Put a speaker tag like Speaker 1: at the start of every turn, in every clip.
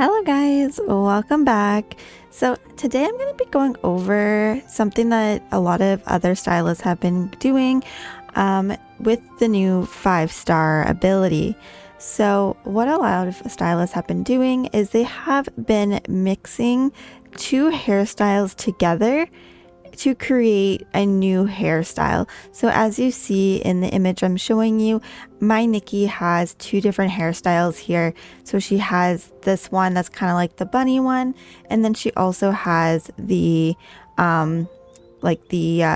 Speaker 1: Hello guys, welcome back. So today I'm going to be going over something that a lot of other stylists have been doing with the new 5-star ability. So what a lot of stylists have been doing is they have been mixing two hairstyles together to create a new hairstyle. So as you see in the image I'm showing you, my Nikki has two different hairstyles here. So she has this one that's kind of like the bunny one, and then she also has the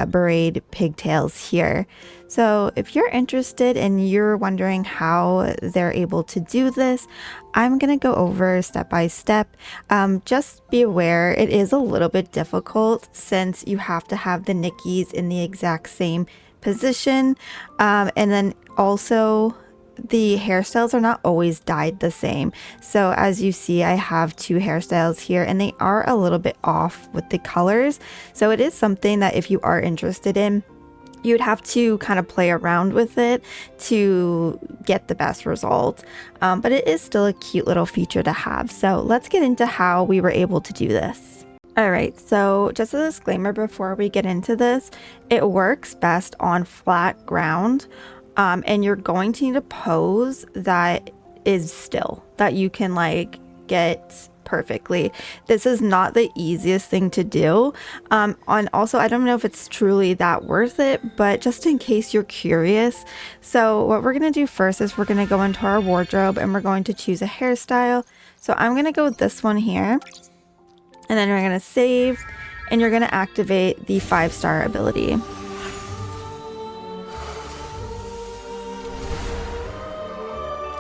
Speaker 1: braid pigtails here. So if you're interested and you're wondering how they're able to do this, I'm gonna go over step by step. Just be aware it is a little bit difficult since you have to have the Nickies in the exact same position, and then also the hairstyles are not always dyed the same. So as you see, I have two hairstyles here and they are a little bit off with the colors. So it is something that if you are interested in, you'd have to kind of play around with it to get the best result. But it is still a cute little feature to have. So let's get into how we were able to do this. Alright, so just a disclaimer before we get into this, it works best on flat ground. And you're going to need a pose that is still, that you can like get perfectly. This is not the easiest thing to do. Also, I don't know if it's truly that worth it, but just in case you're curious. So what we're going to do first is we're going to go into our wardrobe and we're going to choose a hairstyle. So I'm going to go with this one here. And then we're going to save and you're going to activate the 5-star ability.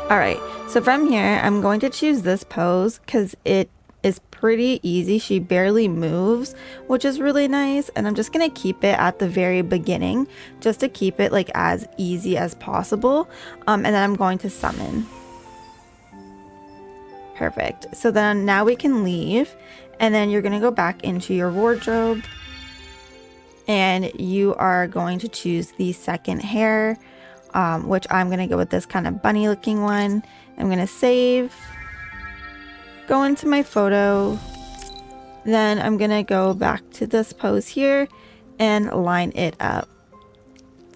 Speaker 1: Alright, so from here, I'm going to choose this pose because it is pretty easy. She barely moves, which is really nice. And I'm just going to keep it at the very beginning, just to keep it like as easy as possible. And then I'm going to summon. Perfect. So then now we can leave. And then you're going to go back into your wardrobe. And you are going to choose the second hair. Which I'm going to go with this kind of bunny looking one. I'm going to save, go into my photo, then I'm going to go back to this pose here and line it up.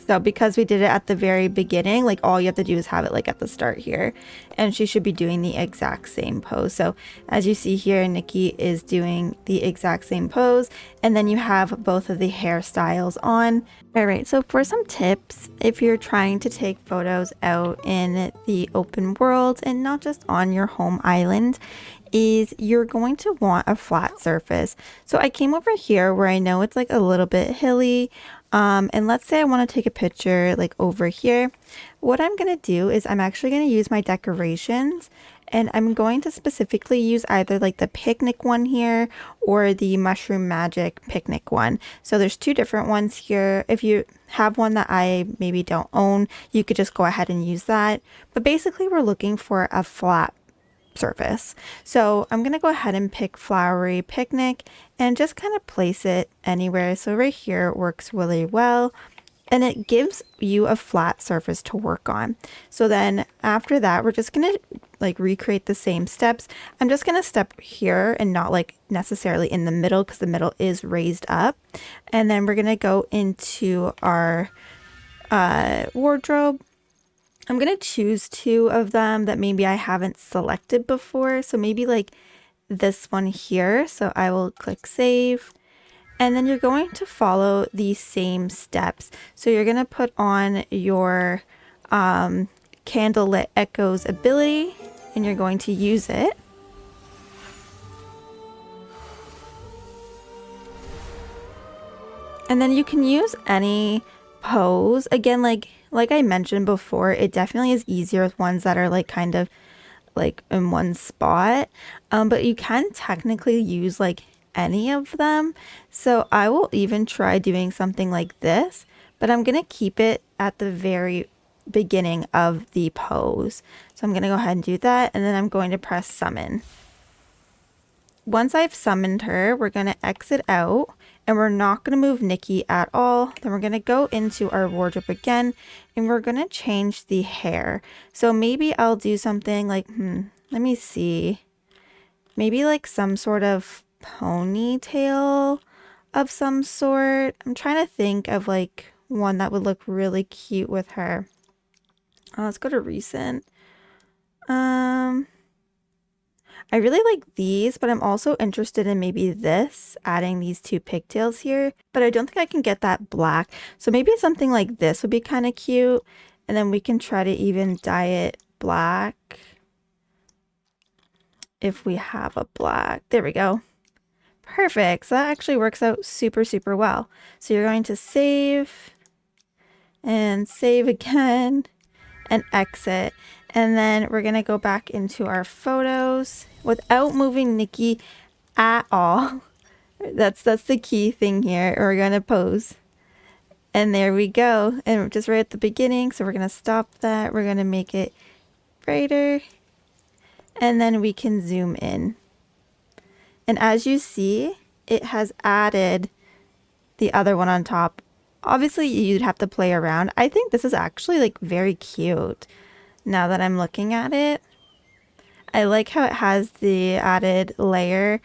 Speaker 1: So because we did it at the very beginning, like all you have to do is have it like at the start here, and she should be doing the exact same pose. So as you see here, Nikki is doing the exact same pose, and then you have both of the hairstyles on. All right, so for some tips, if you're trying to take photos out in the open world and not just on your home island, is you're going to want a flat surface. So I came over here where I know it's like a little bit hilly, and let's say I want to take a picture like over here. What I'm going to do is I'm actually going to use my decorations, and I'm going to specifically use either like the picnic one here or the mushroom magic picnic one. So there's two different ones here. If you have one that I maybe don't own, you could just go ahead and use that. But basically we're looking for a flat surface. So I'm going to go ahead and pick flowery picnic and just kind of place it anywhere. So right here works really well, and it gives you a flat surface to work on. So then after that, we're just going to like recreate the same steps. I'm just going to step here and not like necessarily in the middle because the middle is raised up. And then we're going to go into our wardrobe. I'm going to choose two of them that maybe I haven't selected before. So maybe like this one here. So I will click save. And then you're going to follow the same steps. So you're going to put on your Candlelit Echoes ability and you're going to use it. And then you can use any pose. Again, like I mentioned before, it definitely is easier with ones that are like kind of like in one spot. But you can technically use like any of them. So I will even try doing something like this, but I'm going to keep it at the very beginning of the pose. So I'm going to go ahead and do that. And then I'm going to press summon. Once I've summoned her, we're going to exit out and we're not going to move Nikki at all. Then we're going to go into our wardrobe again and we're going to change the hair. So maybe I'll do something like, let me see. maybe like some sort of ponytail of some sort. I'm trying to think of like one that would look really cute with her. Let's go to recent. I really like these, but I'm also interested in maybe this, adding these two pigtails here, but I don't think I can get that black. So maybe something like this would be kind of cute. And then we can try to even dye it black if we have a black. There we go. Perfect. So that actually works out super, super well. So you're going to save and save again and exit. And then we're going to go back into our photos without moving Nikki at all. That's the key thing here. We're going to pose. And there we go. And we're just right at the beginning. So we're going to stop that. We're going to make it brighter. And then we can zoom in. And as you see, it has added the other one on top. Obviously, you'd have to play around. I think this is actually like very cute now that I'm looking at it. I like how it has the added layer.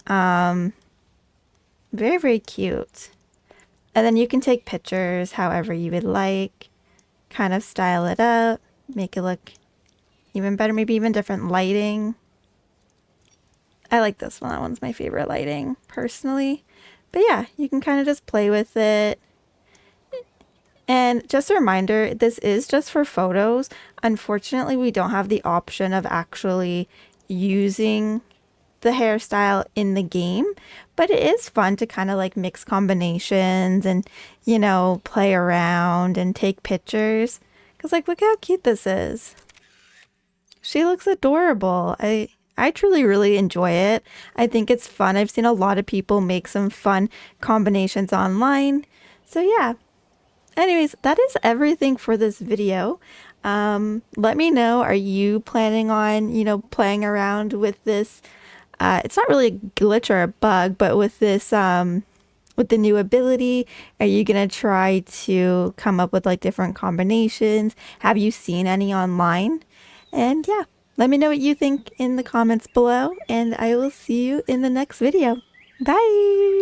Speaker 1: Very, very cute. And then you can take pictures however you would like. Kind of style it up. Make it look even better. Maybe even different lighting. I like this one. That one's my favorite lighting personally. But yeah, you can kind of just play with it. And just a reminder, this is just for photos. Unfortunately, we don't have the option of actually using the hairstyle in the game, but it is fun to kind of like mix combinations and, you know, play around and take pictures. Because like, look how cute this is. She looks adorable. I truly really enjoy it. I think it's fun. I've seen a lot of people make some fun combinations online. So yeah. Anyways, that is everything for this video. Let me know, are you planning on, you know, playing around with this? It's not really a glitch or a bug, but with this, with the new ability, are you gonna try to come up with like different combinations? Have you seen any online? And yeah, let me know what you think in the comments below, and I will see you in the next video. Bye!